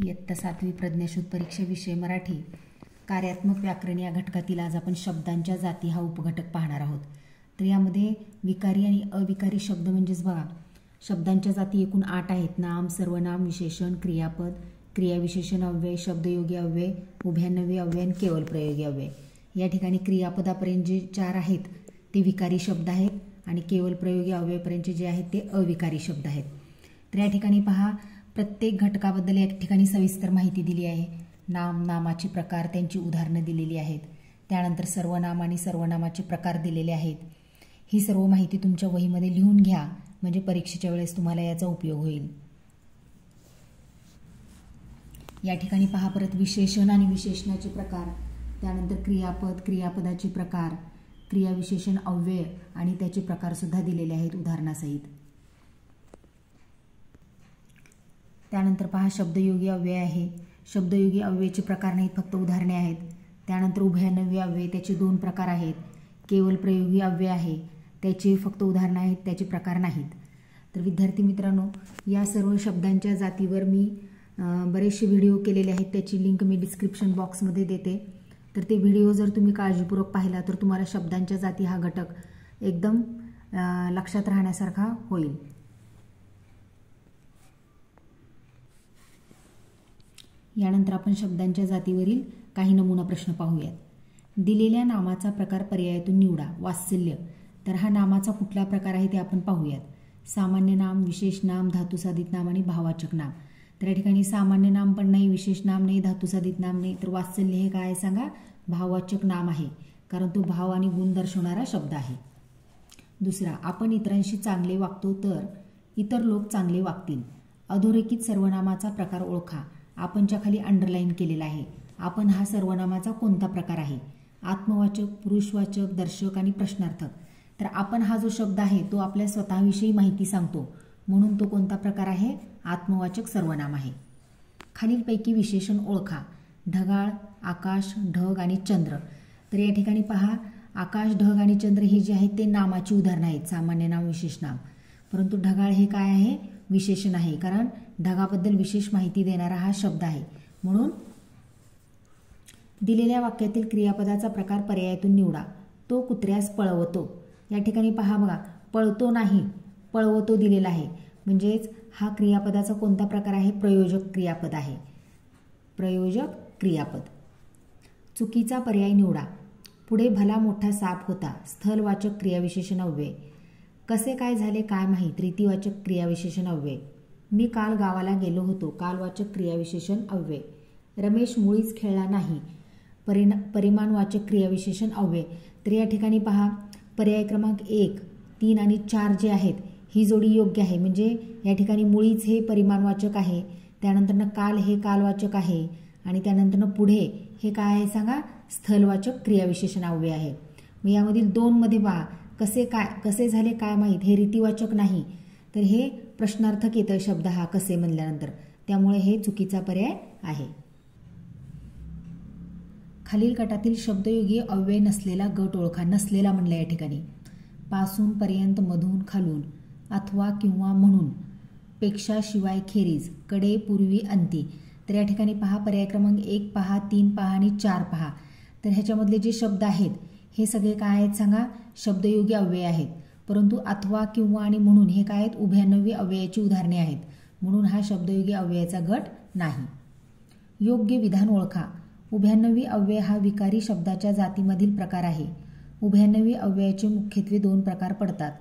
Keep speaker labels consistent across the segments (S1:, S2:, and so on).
S1: इयत्ता 7वी प्रज्ञाशोध परीक्षा विषय मराठी कार्यात्मक व्याकरण या घटकातील आज आपण शब्दांच्या जाती हा उपघटक पाहणार आहोत। तर यामध्ये विकारी आणि अविकारी शब्द म्हणजेच बघा शब्दांच्या जाती एकूण 8 आहेत। नाम, सर्वनाम, विशेषण, क्रियापद, क्रियाविशेषण, अव्यय, शब्दयोगी अव्यय, उभयनवी अव्यय आणि केवल प्रयोगी अव्यय। या ठिकाणी क्रियापदापर्यंत जे 4 आहेत ते विकारी शब्द आहेत आणि केवल प्रयोगी अव्ययपर्यंत जे आहेत ते अविकारी शब्द आहेत। तर या ठिकाणी पहा प्रत्येक घटकाबद्दल या ठिकाणी सविस्तर माहिती दिली आहे। नाम, नामाचे प्रकार, त्यांची उदाहरणं दिलेली आहेत। त्यानंतर सर्वनाम आणि सर्वनामाचे प्रकार दिलेले आहेत। ही सर्व माहिती तुमच्या वहीमध्ये लिहून घ्या म्हणजे परीक्षेच्या वेळेस तुम्हाला याचा उपयोग होईल। या ठिकाणी पहा परत विशेषण आणि विशेषणाचे प्रकार, त्यानंतर क्रियापद, क्रियापदाचे प्रकार, क्रियाविशेषण, अव्यय आणि त्याचे प्रकार सुद्धा दिलेले आहेत उदाहरणासहित। त्यानंतर पहा शब्दयोगी अव्यय आहे। शब्दयोगी अव्ययाचे प्रकार नाहीत, फक्त उदाहरणे आहेत। त्यानंतर उभयनवी अव्यय, त्याचे 2 प्रकार आहेत। केवल प्रयोगी अव्यय आहे, त्याचे फक्त उदाहरणे आहेत, त्याचे प्रकार नाहीत। तर विद्यार्थी मित्रांनो, या सर्व शब्दांच्या जातीवर मी बरेचसे व्हिडिओ केलेले आहेत, त्याची लिंक मी डिस्क्रिप्शन बॉक्समध्ये देते। तर ते व्हिडिओ जर तुम्ही काळजीपूर्वक पाहिला तर तुम्हाला शब्दांच्या जाती हा घटक एकदम लक्षात राहण्यासारखा होईल। यानंतर आपण शब्दांच्या जातीवरील काही नमुना प्रश्न पाहूयात। दिलेल्या नामाचा प्रकार पर्यायातून निवडा। वात्सल्य, तर हा नामाचा कुठला प्रकार आहे ते आपण पाहूयात। सामान्य नाम, विशेष नाम, धातुसाधित नाम आणि भाववाचक नाम। तर या ठिकाणी सामान्य नाम पण नाही, विशेष नाम नाही, धातुसाधित नाम नाही, तर वात्सल्य हे काय आहे सांगा? भाववाचक नाम आहे, कारण तो भाव आणि गुण दर्शवणारा शब्द आहे। दुसरा, आपण इतरांशी चांगले वागतो तर इतर लोक चांगले वागतील। अधोरेखित सर्वनामाचा प्रकार ओळखा। आपणच्या खाली अंडरलाईन केलेला आहे। आपण हा सर्वनामाचा कोणता प्रकार आहे? आत्मवाचक, पुरुषवाचक, दर्शक आणि प्रश्नार्थक। तर आपण हा जो शब्द आहे तो आपल्या स्वतःविषयी माहिती सांगतो, म्हणून तो कोणता प्रकार आहे? आत्मवाचक सर्वनाम आहे। खालीलपैकी विशेषण ओळखा। ढगाळ, आकाश, ढग आणि चंद्र। तर या ठिकाणी पहा आकाश, ढग आणि चंद्र हे जे आहेत ते नामाची उदाहरणं आहेत, सामान्य नाम, विशेष नाम। परंतु ढगाळ हे काय आहे? विशेषण आहे, कारण ढगाबद्दल विशेष माहिती देणारा हा शब्द आहे। म्हणून दिलेल्या वाक्यातील क्रियापदाचा प्रकार पर्यायातून निवडा। तो कुत्र्यास पळवतो। या ठिकाणी पहा बघा, पळतो नाही, पळवतो दिलेला आहे, म्हणजेच हा क्रियापदाचा कोणता प्रकार आहे? प्रयोजक क्रियापद आहे। प्रयोजक क्रियापद। चुकीचा पर्याय निवडा। पुढे भला मोठा साप होता। स्थलवाचक क्रियाविशेषण अव्यय। कसे काय झाले काय माहीत? रीतिवाचक क्रियाविशेषण अव्यय। मी काल गावाला गेलो होतो। कालवाचक क्रियाविशेषण अव्यय। रमेश मुळीच खेळला नाही। परिमाणवाचक क्रियाविशेषण अव्यय। तर या ठिकाणी पहा पर्याय क्रमांक 1, 3 आणि 4 जे आहेत ही जोडी योग्य आहे, म्हणजे या ठिकाणी मुळीच हे परिमाणवाचक आहे, त्यानंतर काल हे कालवाचक आहे आणि त्यानंतर पुढे हे काय आहे सांगा? स्थलवाचक क्रियाविशेषण अव्यय आहे। मग यामधील 2 मध्ये पहा कसे झाले काय माहीत हे रीतिवाचक नाही, तर हे प्रश्नार्थक येतं शब्द हा कसे म्हणल्यानंतर, त्यामुळे हे चुकीचा पर्याय आहे। खालील गटातील शब्दयोगी अव्यय नसलेला गट ओळखा। नसलेला म्हणलं या ठिकाणी पासून, पर्यंत, मधून, खालून, अथवा, किंवा, म्हणून, पेक्षा, शिवाय, खेरीज, कडे, पूर्वी, अंती। तर या ठिकाणी पहा पर्याय क्रमांक 1 पहा, 3 पहा आणि 4 पहा। तर ह्याच्यामधले जे शब्द आहेत हे सगळे काय आहेत सांगा? शब्दयोगी अव्यय आहेत, परंतु अथवा, किंवा आणि म्हणून हे काय आहेत? उभयनवी अव्ययाची उदाहरणे आहेत, म्हणून हा शब्दयोगी अव्ययाचा गट नाही। योग्य विधान ओळखा। उभयनवी अव्यय हा विकारी शब्दाच्या जातीमधील प्रकार आहे। उभयनवी अव्ययाचे मुख्यत्वे 2 प्रकार पडतात,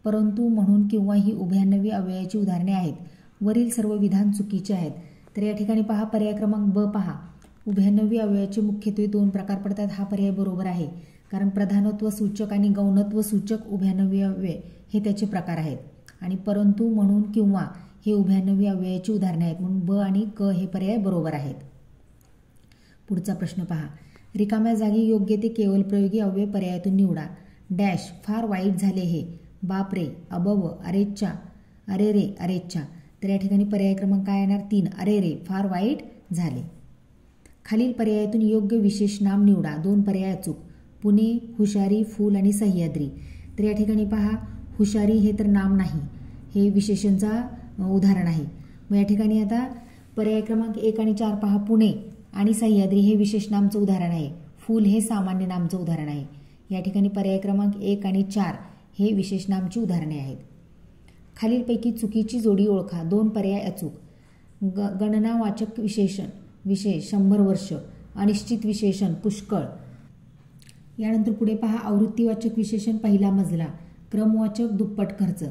S1: परंतु, म्हणून, किंवा ही उभयनवी अव्ययाची उदाहरणे आहेत। वरील सर्व विधान चुकीचे आहेत। तर या ठिकाणी पहा पर्याय क्रमांक ब पहा, उभयनवी अव्ययाचे मुख्यत्वे 2 प्रकार पडतात, हा पर्याय बरोबर आहे, कारण प्रधानत्व सूचक आणि गौणत्व सूचक उभयनवी अव्यय हे त्याचे प्रकार आहेत आणि परंतु, म्हणून, किंवा हे उभयनवी अव्ययाची उदाहरणे आहेत, म्हणून ब आणि क हे पर्याय बरोबर आहेत। पुढचा प्रश्न पहा। रिकाम्या जागी योग्य ते केवल प्रयोगी अव्यय पर्यायातून निवडा। डॅश, फार वाईट झाले हे। बापरे, अबब, अरेच्चा, अरे रे, अरेच्चा। तर या ठिकाणी पर्याय क्रमांक काय येणार? 3, अरे रे, फार वाईट झाले। खालील पर्यायातून योग्य विशेष नाम निवडा। 2 पर्याय अचूक। पुणे, हुशारी, फूल आणि सह्याद्री। तर या ठिकाणी पहा हुशारी हे तर नाम नाही, हे विशेषणचा उदाहरण आहे। मग या ठिकाणी आता पर्याय क्रमांक 1 आणि 4 पहा. पुणे आणि सह्याद्री हे विशेष नामचं उदाहरण आहे. फूल हे सामान्य नामचं उदाहरण आहे. या ठिकाणी पर्याय क्रमांक 1 आणि 4 हे विशेष नामची उदाहरणे आहेत. खालीलपैकी चुकीची जोडी ओळखा. 2 पर्याय अचूक. गणनावाचक विशेष 100 वर्ष, अनिश्चित विशेषण पुष्कळ. यानंतर पुढे पहा. आवृत्तीवाचक विशेषण पहिला मजला, क्रमवाचक दुप्पट खर्च.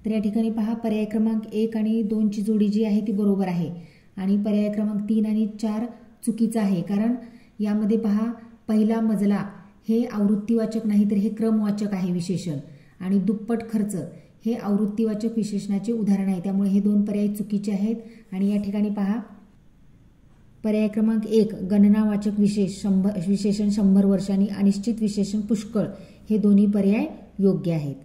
S1: तर या ठिकाणी पहा पर्याय क्रमांक 1 आणि 2 ची जोडी जी आहे ती बरोबर आहे आणि पर्याय क्रमांक 3 आणि 4 चुकीचा आहे. कारण यामध्ये पहा पहिला मजला हे आवृत्तीवाचक नाही तर हे क्रमवाचक आहे विशेषण आणि दुप्पट खर्च हे आवृत्तीवाचक विशेषणाचे उदाहरण आहे. त्यामुळे हे 2 पर्याय चुकीचे आहेत. आणि या ठिकाणी पहा पर्याय क्रमांक 1 गणनावाचक विशेषण 100 वर्ष आणि अनिश्चित विशेषण पुष्कळ हे दोन्ही पर्याय योग्य आहेत.